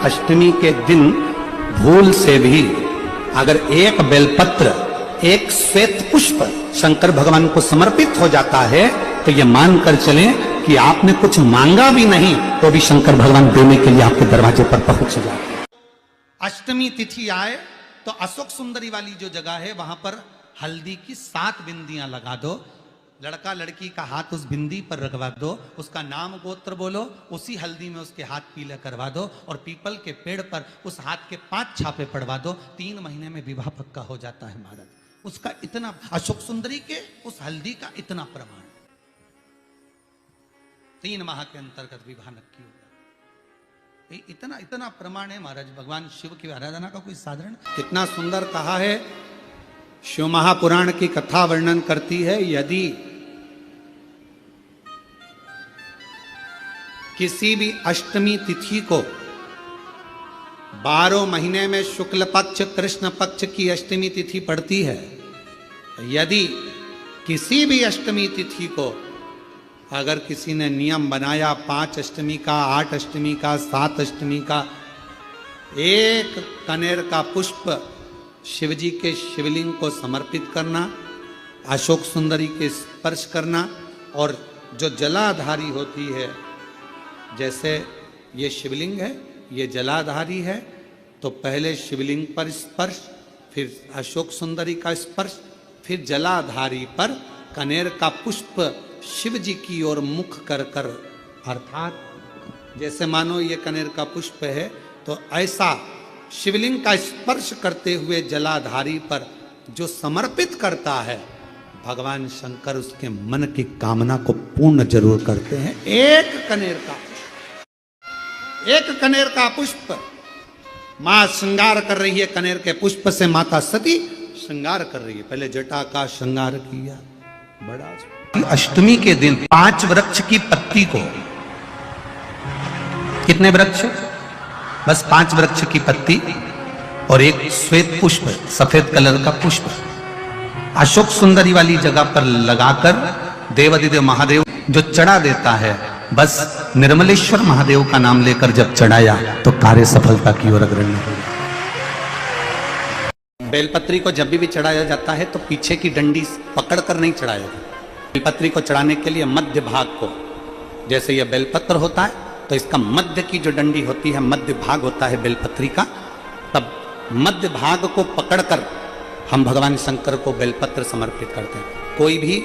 अष्टमी के दिन भूल से भी अगर एक बेलपत्र, एक श्वेत पुष्प शंकर भगवान को समर्पित हो जाता है तो ये मानकर चलें कि आपने कुछ मांगा भी नहीं तो भी शंकर भगवान देने के लिए आपके दरवाजे पर पहुंच जाए। अष्टमी तिथि आए तो अशोक सुंदरी वाली जो जगह है वहां पर हल्दी की 7 बिंदियां लगा दो, लड़का लड़की का हाथ उस बिंदी पर रखवा दो, उसका नाम गोत्र बोलो, उसी हल्दी में उसके हाथ पीले करवा दो और पीपल के पेड़ पर उस हाथ के 5 छापे पड़वा दो। 3 महीने में विवाह पक्का हो जाता है महाराज। उसका इतना, अशोक सुंदरी के उस हल्दी का इतना प्रमाण, 3 माह के अंतर्गत विवाह नक्की होगा। इतना इतना प्रमाण है महाराज। भगवान शिव की आराधना का कोई साधारण, कितना सुंदर कहा है। शिव महापुराण की कथा वर्णन करती है, यदि किसी भी अष्टमी तिथि को 12 महीने में शुक्ल पक्ष कृष्ण पक्ष की अष्टमी तिथि पड़ती है, यदि किसी भी अष्टमी तिथि को अगर किसी ने नियम बनाया 5 अष्टमी का, 8 अष्टमी का, 7 अष्टमी का, एक कनेर का पुष्प शिवजी के शिवलिंग को समर्पित करना, अशोक सुंदरी के स्पर्श करना, और जो जलाधारी होती है, जैसे ये शिवलिंग है, ये जलाधारी है, तो पहले शिवलिंग पर स्पर्श, फिर अशोक सुंदरी का स्पर्श, फिर जलाधारी पर कनेर का पुष्प शिव जी की ओर मुख कर कर, अर्थात जैसे मानो ये कनेर का पुष्प है तो ऐसा शिवलिंग का स्पर्श करते हुए जलाधारी पर जो समर्पित करता है, भगवान शंकर उसके मन की कामना को पूर्ण जरूर करते हैं। एक कनेर का पुष्प मां श्रृंगार कर रही है, कनेर के पुष्प से माता सती श्रृंगार कर रही है। पहले जटा का श्रृंगार किया, बड़ा। अष्टमी के दिन 5 वृक्ष की पत्ती को, कितने वृक्ष? बस 5 वृक्ष की पत्ती और एक श्वेत पुष्प, सफेद कलर का पुष्प अशोक सुंदरी वाली जगह पर लगाकर देवाधिदेव महादेव जो चढ़ा देता है, बस निर्मलेश्वर महादेव का नाम लेकर जब चढ़ाया तो कार्य सफलता की ओर अग्रणी हो। बेलपत्री को जब भी चढ़ाया जाता है तो पीछे की डंडी पकड़कर नहीं चढ़ाया जाता। बेलपत्री को चढ़ाने के लिए मध्य भाग को, जैसे यह बेलपत्र होता है तो इसका मध्य की जो डंडी होती है, मध्य भाग होता है बेलपत्री का, तब मध्य भाग को पकड़कर हम भगवान शंकर को बेलपत्र समर्पित करते हैं। कोई भी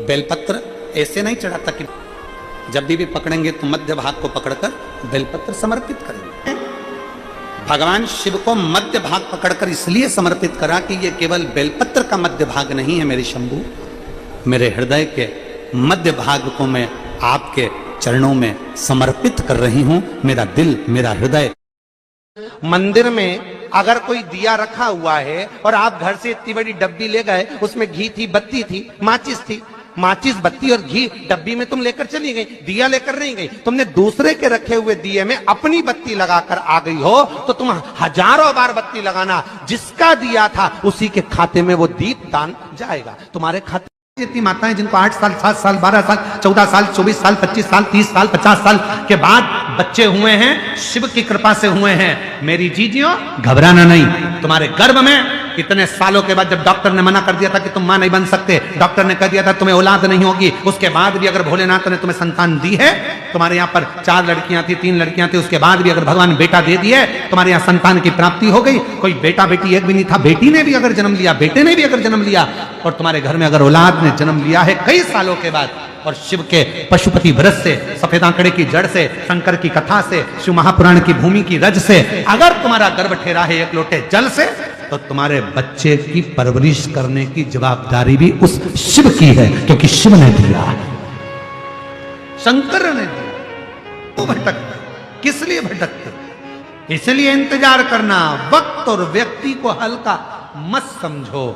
बेलपत्र ऐसे नहीं चढ़ाता कि जब भी पकड़ेंगे तो मध्य भाग को पकड़कर बेलपत्र समर्पित करेंगे। भगवान शिव को मध्य भाग पकड़कर इसलिए समर्पित करा कि यह केवल बेलपत्र का मध्य भाग नहीं है मेरे शंभू, मेरे हृदय के मध्य भाग को मैं आपके चरणों में समर्पित कर रही हूं। मेरा दिल, मेरा हृदय। मंदिर में अगर कोई दिया रखा हुआ है और आप घर से इतनी बड़ी डब्बी ले गए, उसमें घी थी, बत्ती थी, माचिस थी, माचिस, बत्ती और घी डब्बी में तुम लेकर चली गई, दिया लेकर नहीं गई, तुमने दूसरे के रखे हुए दिए में अपनी बत्ती लगाकर आ गई हो, तो तुम हजारों बार बत्ती लगाना, जिसका दिया था उसी के खाते में वो दीप दान जाएगा। तुम्हारे खाते जितनी माताएं जिनको 8 साल, 7 साल, 12 साल, 14 साल, 24 साल, 25 साल, 30 साल, 50 साल के बाद बच्चे हुए हैं, शिव की कृपा से हुए हैं, मेरी जीजियों घबराना नहीं। तुम्हारे गर्भ में इतने सालों के बाद जब डॉक्टर ने मना कर दिया था कि तुम मां नहीं बन सकते, डॉक्टर ने कह दिया था तुम्हें औलाद नहीं होगी, उसके बाद भी अगर भोलेनाथ ने तुम्हें संतान दी है, तुम्हारे यहाँ पर 4 लड़कियां थी, 3 लड़कियां थी, उसके बाद भी अगर भगवान बेटा दे दिए, तुम्हारे यहाँ संतान की प्राप्ति हो गई। कोई बेटा बेटी एक भी नहीं था, बेटी ने भी अगर जन्म लिया, बेटे ने भी अगर जन्म लिया, और तुम्हारे घर में अगर औलाद ने जन्म लिया है कई सालों के बाद, और शिव के पशुपति व्रत से, सफेद आंकड़े की जड़ से, शंकर की कथा से, शिव महापुराण की भूमि की रज से अगर तुम्हारा गर्भ ठहरा है 1 लोटे जल से, तो तुम्हारे बच्चे की परवरिश करने की जवाबदारी भी उस शिव की है, क्योंकि शिव ने दिया, शंकर ने दिया। वो भटकते, किस लिए भटकते? इसलिए इंतजार करना। वक्त और व्यक्ति को हल्का मत समझो।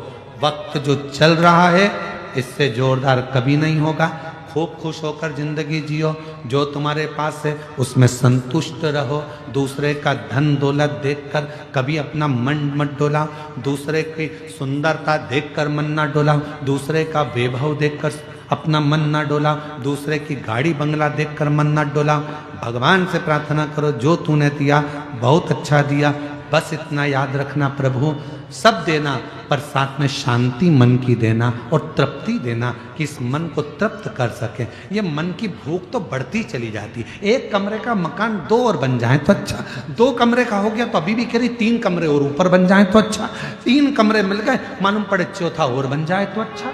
वक्त जो चल रहा है इससे जोरदार कभी नहीं होगा। खूब खुश होकर जिंदगी जियो, जो तुम्हारे पास है उसमें संतुष्ट रहो। दूसरे का धन दौलत देखकर कभी अपना मन मत डोलाओ, दूसरे की सुंदरता देखकर मन ना डोलाओ, दूसरे का वैभव देखकर अपना मन ना डोलाओ, दूसरे की गाड़ी बंगला देखकर मन ना डोलाओ। भगवान से प्रार्थना करो जो तूने दिया बहुत अच्छा दिया, बस इतना याद रखना प्रभु सब देना पर साथ में शांति मन की देना और तृप्ति देना कि इस मन को तृप्त कर सके। ये मन की भूख तो बढ़ती चली जाती है। एक कमरे का मकान 2 और बन जाए तो अच्छा, 2 कमरे का हो गया तो अभी भी कह रही 3 कमरे और ऊपर बन जाए तो अच्छा, 3 कमरे मिल गए मालूम पड़े चौथा और बन जाए तो अच्छा।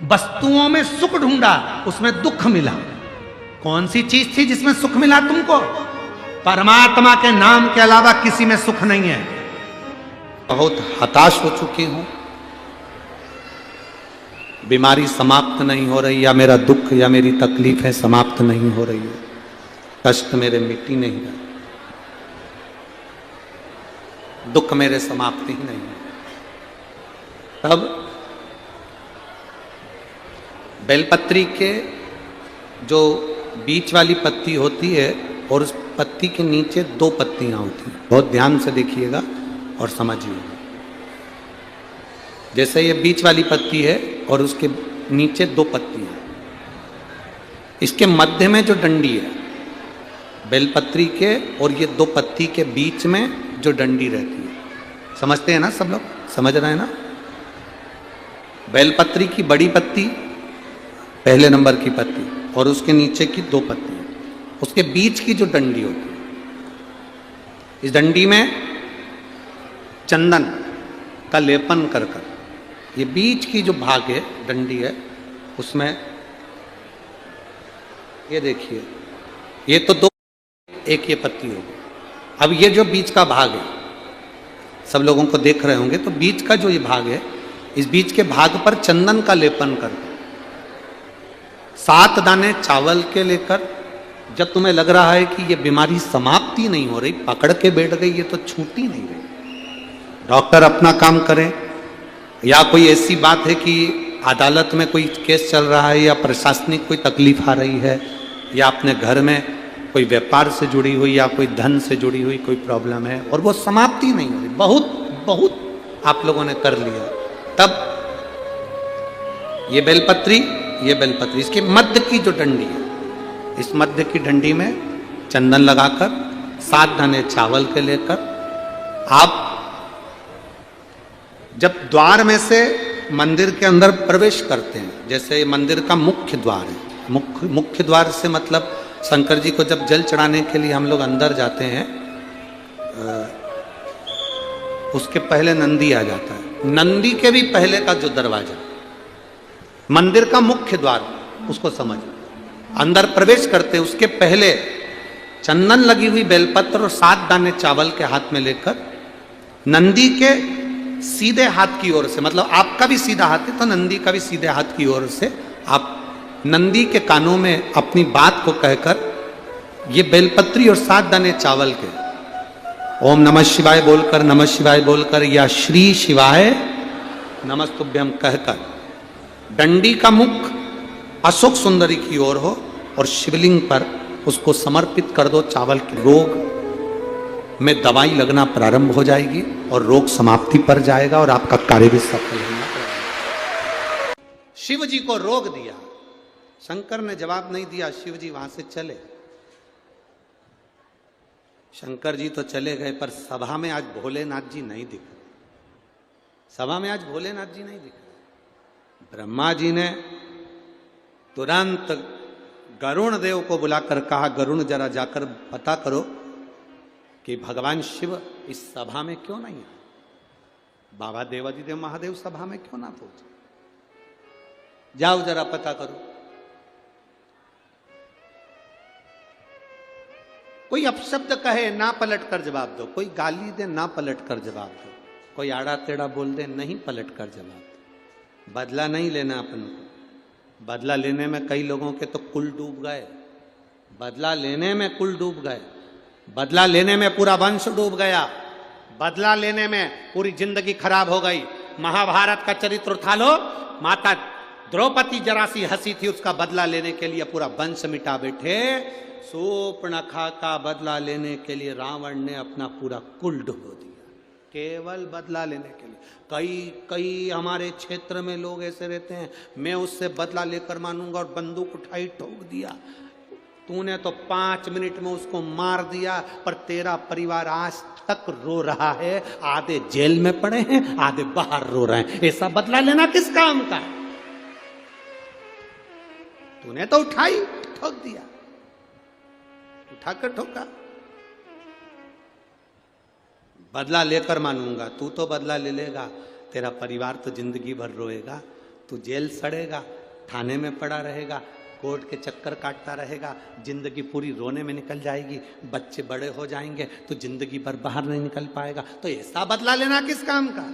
वस्तुओं में सुख ढूंढा उसमें दुख मिला। कौन सी चीज थी जिसमें सुख मिला तुमको? परमात्मा के नाम के अलावा किसी में सुख नहीं है। बहुत हताश हो चुकी हूं, बीमारी समाप्त नहीं हो रही, या मेरा दुख या मेरी तकलीफें समाप्त नहीं हो रही है, कष्ट मेरे मिट्टी नहीं रहे, दुख मेरे समाप्त ही नहीं है। तब बेलपत्री के जो बीच वाली पत्ती होती है और उस पत्ती के नीचे 2 पत्तियां होती हैं, बहुत ध्यान से देखिएगा और समझिएगा। जैसे ये बीच वाली पत्ती है और उसके नीचे 2 पत्तियां, इसके मध्य में जो डंडी है बेलपत्री के और ये 2 पत्ती के बीच में जो डंडी रहती है, समझते हैं ना सब लोग? समझ रहे हैं ना? बेलपत्री की बड़ी पत्ती पहले नंबर की पत्ती और उसके नीचे की 2 पत्तियां, उसके बीच की जो डंडी होती है, इस डंडी में चंदन का लेपन कर कर ये बीच की जो भाग है डंडी है उसमें ये देखिए, ये तो 2 एक ये पत्ती होगी। अब ये जो बीच का भाग है सब लोगों को देख रहे होंगे, तो बीच का जो ये भाग है इस बीच के भाग पर चंदन का लेपन कर 7 दाने चावल के लेकर, जब तुम्हें लग रहा है कि ये बीमारी समाप्ति नहीं हो रही, पकड़ के बैठ गई, ये तो छूटी नहीं रही, डॉक्टर अपना काम करें, या कोई ऐसी बात है कि अदालत में कोई केस चल रहा है या प्रशासनिक कोई तकलीफ आ रही है या अपने घर में कोई व्यापार से जुड़ी हुई या कोई धन से जुड़ी हुई कोई प्रॉब्लम है और वो समाप्ति नहीं हो रही, बहुत बहुत आप लोगों ने कर लिया, तब ये बेलपत्री इसके मध्य की जो डंडी है, इस मध्य की डंडी में चंदन लगाकर 7 दाने चावल के लेकर आप जब द्वार में से मंदिर के अंदर प्रवेश करते हैं, जैसे मंदिर का मुख्य द्वार है, मुख्य द्वार से मतलब शंकर जी को जब जल चढ़ाने के लिए हम लोग अंदर जाते हैं, उसके पहले नंदी आ जाता है, नंदी के भी पहले का जो दरवाजा मंदिर का मुख्य द्वार, उसको समझ अंदर प्रवेश करते हैं, उसके पहले चंदन लगी हुई बेलपत्र और 7 दाने चावल के हाथ में लेकर नंदी के सीधे हाथ की ओर से, मतलब आपका भी सीधा हाथ है तो नंदी का भी सीधे हाथ की ओर से आप नंदी के कानों में अपनी बात को कहकर ये बेलपत्री और 7 दाने चावल के ओम नमः शिवाय बोलकर, नमः शिवाय बोलकर या श्री शिवाय नमस्तुभ्यम कहकर डंडी का मुख अशोक सुंदरी की ओर हो और शिवलिंग पर उसको समर्पित कर दो। चावल के रोग में दवाई लगना प्रारंभ हो जाएगी और रोग समाप्ति पर जाएगा और आपका कार्य भी सफल होना। शिव जी को रोग दिया, शंकर ने जवाब नहीं दिया, शिव जी वहां से चले। शंकर जी तो चले गए पर सभा में आज भोलेनाथ जी नहीं दिख रहे, सभा में आज भोलेनाथ जी नहीं दिख रहे। ब्रह्मा जी ने तुरंत गरुण देव को बुलाकर कहा, गरुण जरा जाकर पता करो कि भगवान शिव इस सभा में क्यों नहीं है, बाबा देवादिदेव महादेव सभा में क्यों ना पहुंचे, जाओ जरा पता करो। कोई अपशब्द कहे ना पलट कर जवाब दो, कोई गाली दे ना पलट कर जवाब दो, कोई आड़ा टेढ़ा बोल दे नहीं पलट कर जवाब दो। बदला नहीं लेना अपन को, बदला लेने में कई लोगों के तो कुल डूब गए, बदला लेने में कुल डूब गए, बदला लेने में पूरा वंश डूब गया, बदला लेने में पूरी जिंदगी खराब हो गई। महाभारत का चरित्र उठा लो, माता द्रौपदी जरा सी हंसी थी, उसका बदला लेने के लिए पूरा वंश मिटा बैठे। शूर्पणखा का बदला लेने के लिए रावण ने अपना पूरा कुल डुबो दिया। केवल बदला लेने के लिए। कई हमारे क्षेत्र में लोग ऐसे रहते हैं, मैं उससे बदला लेकर मानूंगा, और बंदूक उठाई ठोक दिया। तूने तो 5 मिनट में उसको मार दिया, पर तेरा परिवार आज तक रो रहा है। आधे जेल में पड़े हैं, आधे बाहर रो रहे हैं। ऐसा बदला लेना किस काम का? तूने तो उठाई ठोक दिया, उठाकर ठोका। बदला लेकर मानूंगा, तू तो बदला ले लेगा, तेरा परिवार तो जिंदगी भर रोएगा। तू जेल सड़ेगा, थाने में पड़ा रहेगा, कोर्ट के चक्कर काटता रहेगा, जिंदगी पूरी रोने में निकल जाएगी। बच्चे बड़े हो जाएंगे तो जिंदगी भर बाहर नहीं निकल पाएगा। तो ऐसा बदला लेना किस काम का?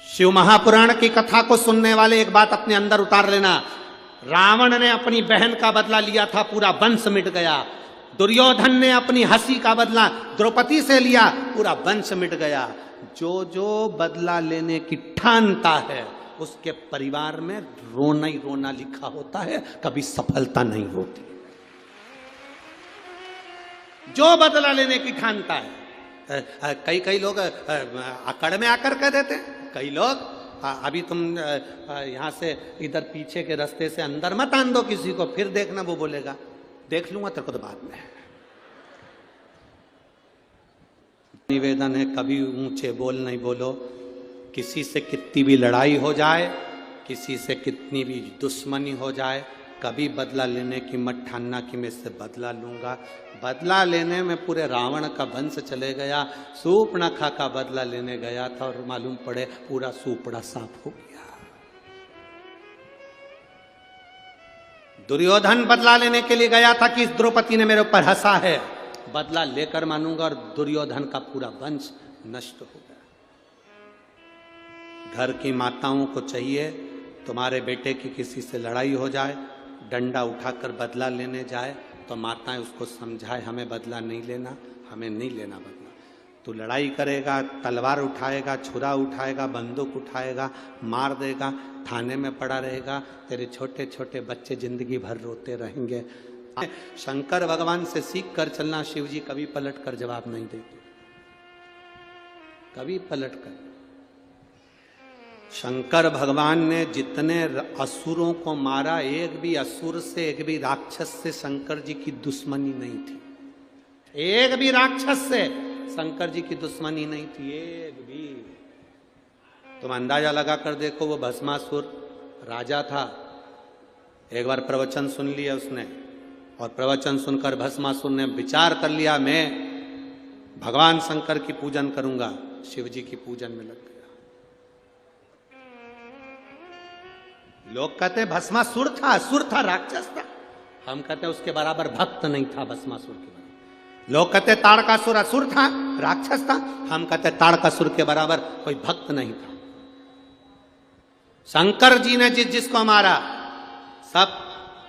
शिव महापुराण की कथा को सुनने वाले एक बात अपने अंदर उतार लेना। रावण ने अपनी बहन का बदला लिया था, पूरा वंश मिट गया। दुर्योधन ने अपनी हंसी का बदला द्रौपदी से लिया, पूरा वंश मिट गया। जो बदला लेने की ठानता है उसके परिवार में रोना ही रोना लिखा होता है, कभी सफलता नहीं होती। जो बदला लेने की ठानता है। कई लोग अकड़ में आकर कह देते हैं, कई लोग अभी तुम यहां से इधर पीछे के रास्ते से अंदर मत आन दो किसी को, फिर देखना वो बोलेगा देख लूंगा तेरे को तो बाद में। निवेदन है, कभी ऊंचे बोल नहीं बोलो। किसी से कितनी भी लड़ाई हो जाए, किसी से कितनी भी दुश्मनी हो जाए, कभी बदला लेने की मत ठानना कि मैं इससे बदला लूंगा। बदला लेने में पूरे रावण का वंश चले गया। सूर्पणखा का बदला लेने गया था और मालूम पड़े पूरा सूपड़ा साफ हो गया। दुर्योधन बदला लेने के लिए गया था कि इस द्रौपदी ने मेरे ऊपर हंसा है, बदला लेकर मानूंगा, और दुर्योधन का पूरा वंश नष्ट हो गया। घर की माताओं को चाहिए तुम्हारे बेटे की किसी से लड़ाई हो जाए, डंडा उठाकर बदला लेने जाए तो माताएं उसको समझाए हमें बदला नहीं लेना, हमें नहीं लेना बदला। तू लड़ाई करेगा, तलवार उठाएगा, छुरा उठाएगा, बंदूक उठाएगा, मार देगा, थाने में पड़ा रहेगा, तेरे छोटे छोटे बच्चे जिंदगी भर रोते रहेंगे। शंकर भगवान से सीख कर चलना। शिव जी कभी पलट कर जवाब नहीं देते, कभी पलट कर। शंकर भगवान ने जितने असुरों को मारा, एक भी असुर से, एक भी राक्षस से शंकर जी की दुश्मनी नहीं थी। एक भी राक्षस से शंकर जी की दुश्मनी नहीं थी, एक भी। तुम अंदाजा लगा कर देखो, वो भस्मासुर राजा था, एक बार प्रवचन सुन लिया उसने, और प्रवचन सुनकर भस्मासुर ने विचार कर लिया मैं भगवान शंकर की पूजन करूंगा। शिव जी की पूजन में लग गया। लोग कहते भस्मासुर था, असुर था, राक्षस था। हम कहते उसके बराबर भक्त नहीं था भस्मासुर के बराबर। लोग कहते ताड़कासुर असुर था, राक्षस था। हम कहते ताड़कासुर के बराबर कोई भक्त नहीं था। शंकर जी ने जिसको मारा सब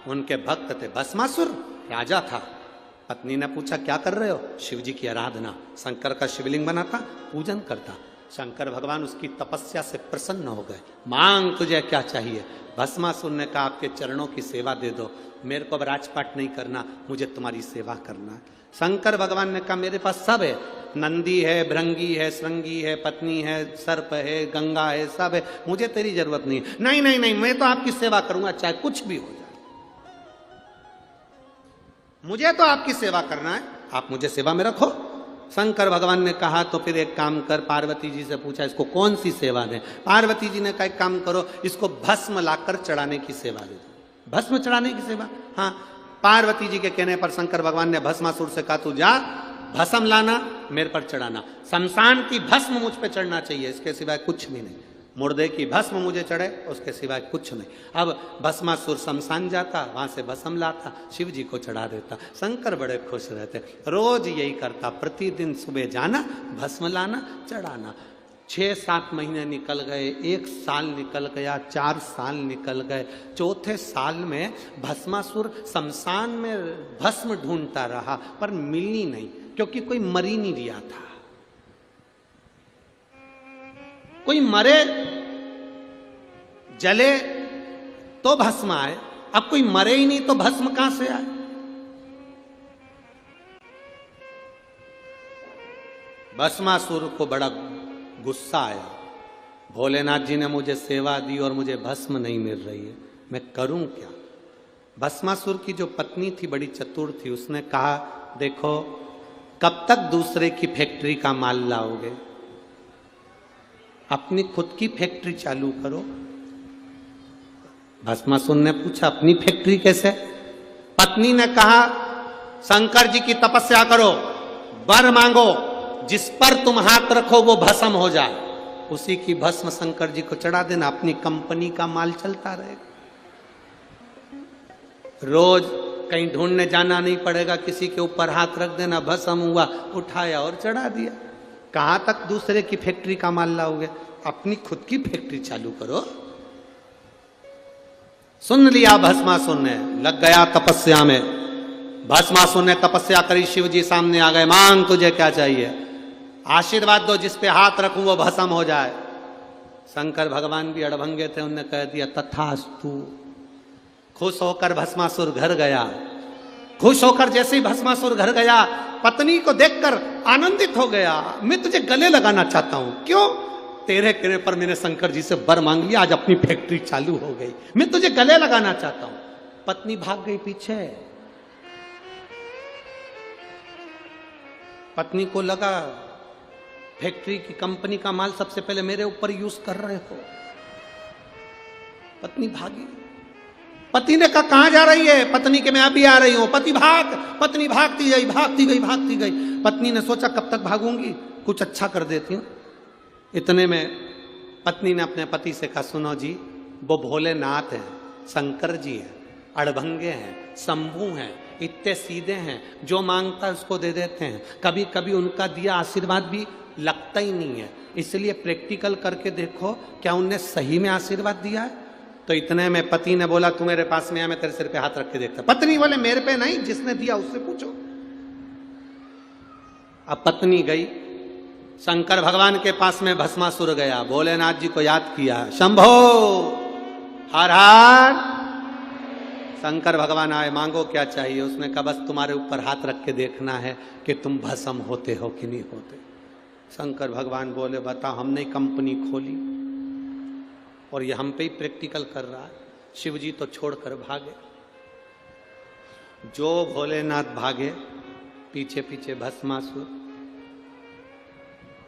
उनके भक्त थे। भस्मासुर राजा था। पत्नी ने पूछा क्या कर रहे हो? शिव जी की आराधना। शंकर का शिवलिंग बना था, पूजन करता। शंकर भगवान उसकी तपस्या से प्रसन्न हो गए। मांग तुझे क्या चाहिए? भस्मासुर ने कहा आपके चरणों की सेवा दे दो, मेरे को अब राजपाट नहीं करना, मुझे तुम्हारी सेवा करना है। शंकर भगवान ने कहा मेरे पास सब है, नंदी है, भृंगी है, श्रृंगी है, पत्नी है, सर्प है, गंगा है, सब है, मुझे तेरी जरूरत नहीं है। नहीं नहीं नहीं, मैं तो आपकी सेवा करूंगा चाहे कुछ भी हो जाए, मुझे तो आपकी सेवा करना है, आप मुझे सेवा में रखो। शंकर भगवान ने कहा तो फिर एक काम कर, पार्वती जी से पूछा इसको कौन सी सेवा दें। पार्वती जी ने कहा एक काम करो, इसको भस्म लाकर चढ़ाने की सेवा दे दो। भस्म चढ़ाने की सेवा? हाँ। पार्वती जी के कहने पर शंकर भगवान ने भस्मासुर से कहा तू जा भस्म लाना, मेरे पर चढ़ाना। शमशान की भस्म मुझ पे चढ़ना चाहिए, इसके सिवाय कुछ भी नहीं। मुर्दे की भस्म मुझे चढ़े, उसके सिवाय कुछ नहीं। अब भस्मासुर शमशान जाता, वहां से भस्म लाता, शिव जी को चढ़ा देता। शंकर बड़े खुश रहते, रोज यही करता, प्रतिदिन सुबह जाना, भस्म लाना, चढ़ाना। 6-7 महीने निकल गए, 1 साल निकल गया, 4 साल निकल गए। चौथे साल में भस्मासुर शमशान में भस्म ढूंढता रहा पर मिली नहीं, क्योंकि कोई मरी नहीं लिया था। कोई मरे जले तो भस्म आए, अब कोई मरे ही नहीं तो भस्म कहां से आए? भस्मासुर को बड़ा गुस्सा आया, भोलेनाथ जी ने मुझे सेवा दी और मुझे भस्म नहीं मिल रही है, मैं करूं क्या। भस्मासुर की जो पत्नी थी बड़ी चतुर थी, उसने कहा देखो कब तक दूसरे की फैक्ट्री का माल लाओगे, अपनी खुद की फैक्ट्री चालू करो। भस्मासुर ने पूछा अपनी फैक्ट्री कैसे। पत्नी ने कहा शंकर जी की तपस्या करो, वर मांगो, जिस पर तुम हाथ रखो वो भस्म हो जाए, उसी की भस्म शंकर जी को चढ़ा देना, अपनी कंपनी का माल चलता रहेगा। रोज कहीं ढूंढने जाना नहीं पड़ेगा, किसी के ऊपर हाथ रख देना, भस्म हुआ, उठाया और चढ़ा दिया। कहां तक दूसरे की फैक्ट्री का माल लाओगे, अपनी खुद की फैक्ट्री चालू करो। सुन लिया भस्मासुर ने, लग गया तपस्या में। भस्मासुर ने तपस्या करी, शिव जी सामने आ गए, मांग तुझे क्या चाहिए, आशीर्वाद दो, जिस पे हाथ रखूं वो भस्म हो जाए। शंकर भगवान भी अड़भंगे थे, उन्होंने कह दिया तथास्तु। खुश होकर भस्मासुर घर गया। खुश होकर जैसे ही भस्मासुर घर गया, पत्नी को देखकर आनंदित हो गया, मैं तुझे गले लगाना चाहता हूं। क्यों? तेरे कहने पर मैंने शंकर जी से वर मांग लिया, आज अपनी फैक्ट्री चालू हो गई, मैं तुझे गले लगाना चाहता हूं। पत्नी भाग गई पीछे। पत्नी को लगा फैक्ट्री की कंपनी का माल सबसे पहले मेरे ऊपर यूज कर रहे हो। पत्नी भागी। पति ने कहा कहां जा रही है, पत्नी के मैं अभी आ रही हूं। पति भाग, पत्नी भागती गई, भागती गई, भागती गई। पत्नी ने सोचा कब तक भागूंगी, कुछ अच्छा कर देती हूं। इतने में पत्नी ने अपने पति से कहा सुनो जी, वो भोलेनाथ हैं, शंकर जी हैं, अड़भंगे हैं, शंभू हैं, इतने सीधे हैं, जो मांगता है उसको दे देते हैं। कभी कभी उनका दिया आशीर्वाद भी लगता ही नहीं है, इसलिए प्रैक्टिकल करके देखो क्या उनने सही में आशीर्वाद दिया है। तो इतने में पति ने बोला तू मेरे पास में आ, मैं तेरे सिर पे हाथ रख के देखता। पत्नी बोले मेरे पे नहीं, जिसने दिया उससे पूछो। अब पत्नी गई, शंकर भगवान के पास में भस्मासुर गया, भोलेनाथ जी को याद किया, शंभो हर हर। शंकर भगवान आए, मांगो क्या चाहिए। उसने कहा बस तुम्हारे ऊपर हाथ रख के देखना है कि तुम भस्म होते हो कि नहीं होते। शंकर भगवान बोले बता, हमने कंपनी खोली और ये हम पे ही प्रैक्टिकल कर रहा है। शिव जी तो छोड़कर भागे। जो भोलेनाथ भागे, पीछे पीछे भस्मासुर,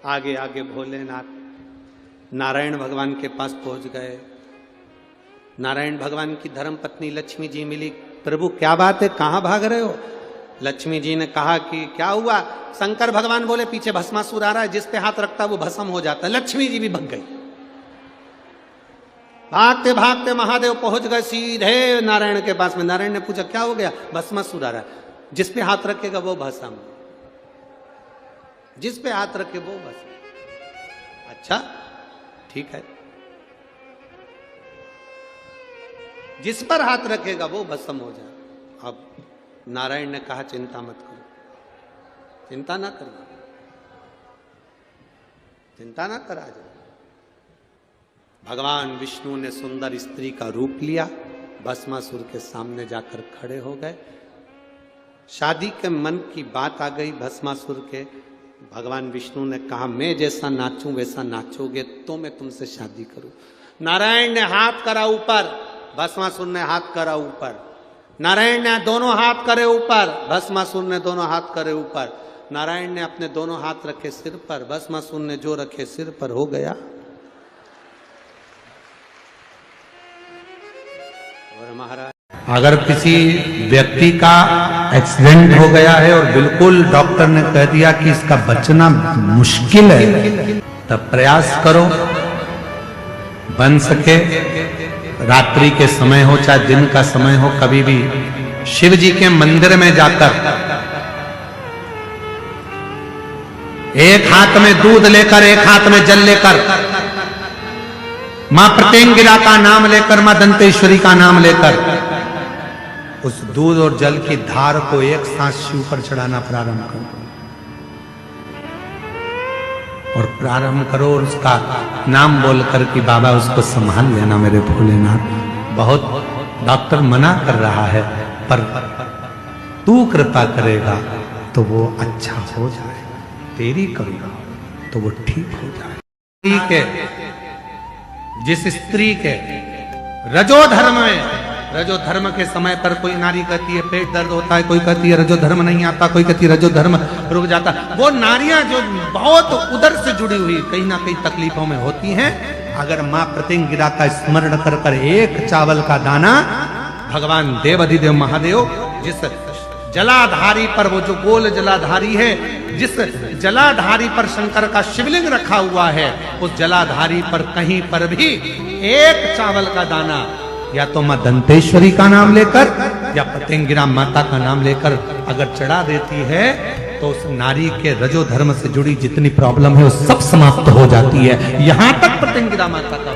आगे आगे भोलेनाथ। नारायण भगवान के पास पहुंच गए। नारायण भगवान की धर्म पत्नी लक्ष्मी जी मिली। प्रभु क्या बात है, कहां भाग रहे हो। लक्ष्मी जी ने कहा कि क्या हुआ। शंकर भगवान बोले पीछे भस्मासुर आ रहा है, जिस पे हाथ रखता है वो भस्म हो जाता है। लक्ष्मी जी भी भग गई। भागते भागते महादेव पहुंच गए सीधे नारायण के पास में। नारायण ने पूछा क्या हो गया। भस्मासुर आ रहा है, जिस पे हाथ रखेगा वो भस्म, जिस पे हाथ रखे वो भस्म। अच्छा ठीक है, जिस पर हाथ रखेगा वो भस्म हो जाए। अब नारायण ने कहा चिंता मत करो, चिंता ना करो, चिंता ना करा जाए। भगवान विष्णु ने सुंदर स्त्री का रूप लिया, भस्मासुर के सामने जाकर खड़े हो गए। शादी के मन की बात आ गई भस्मासुर के। भगवान विष्णु ने कहा मैं जैसा नाचूं वैसा नाचोगे तो मैं तुमसे शादी करूं। नारायण ने हाथ करा ऊपर, भस्मासुर ने हाथ करा ऊपर। नारायण ने दोनों हाथ करे ऊपर, भस्मासुर ने दोनों हाथ करे ऊपर। नारायण ने अपने दोनों हाथ रखे सिर पर, भस्मासुर ने जो रखे सिर पर। हो गया। और महाराज अगर किसी व्यक्ति का एक्सीडेंट हो गया है और बिल्कुल डॉक्टर ने कह दिया कि इसका बचना मुश्किल है, तब प्रयास करो बन सके। रात्रि के समय हो चाहे दिन का समय हो, कभी भी शिव जी के मंदिर में जाकर एक हाथ में दूध लेकर, एक हाथ में जल लेकर, मां प्रत्यंगिरा का नाम लेकर, मां दंतेश्वरी का नाम लेकर उस दूध और जल की धार को एक सांस शिव पर चढ़ाना प्रारंभ करो और प्रारंभ करो और उसका नाम बोलकर कि बाबा उसको संभाल लेना मेरे भोलेनाथ। बहुत डॉक्टर मना कर रहा है पर तू कृपा करेगा तो वो अच्छा हो जाएगा। देरी करूंगा तो वो ठीक हो जाए। ठीक है, जिस स्त्री के रजो धर्म के समय पर कोई नारी कहती है पेट दर्द होता है, कोई कहती है रजो धर्म नहीं आता, कोई कहती है रजो धर्म रुक जाता, वो नारियां जो बहुत उदर से जुड़ी हुई कहीं ना कहीं तकलीफों में होती हैं, अगर मां प्रतिंगिरा का स्मरण कर कर एक चावल का दाना, भगवान देवाधिदेव महादेव जिस जलाधारी पर, वो जो गोल जलाधारी है, जिस जलाधारी पर शंकर का शिवलिंग रखा हुआ है, उस जलाधारी पर कहीं पर भी एक चावल का दाना या तो मां दंतेश्वरी का नाम लेकर या प्रतिंगिरा माता का नाम लेकर अगर चढ़ा देती है तो उस नारी के रजो धर्म से जुड़ी जितनी प्रॉब्लम है वो सब समाप्त हो जाती है। यहां तक प्रतिंगिरा माता का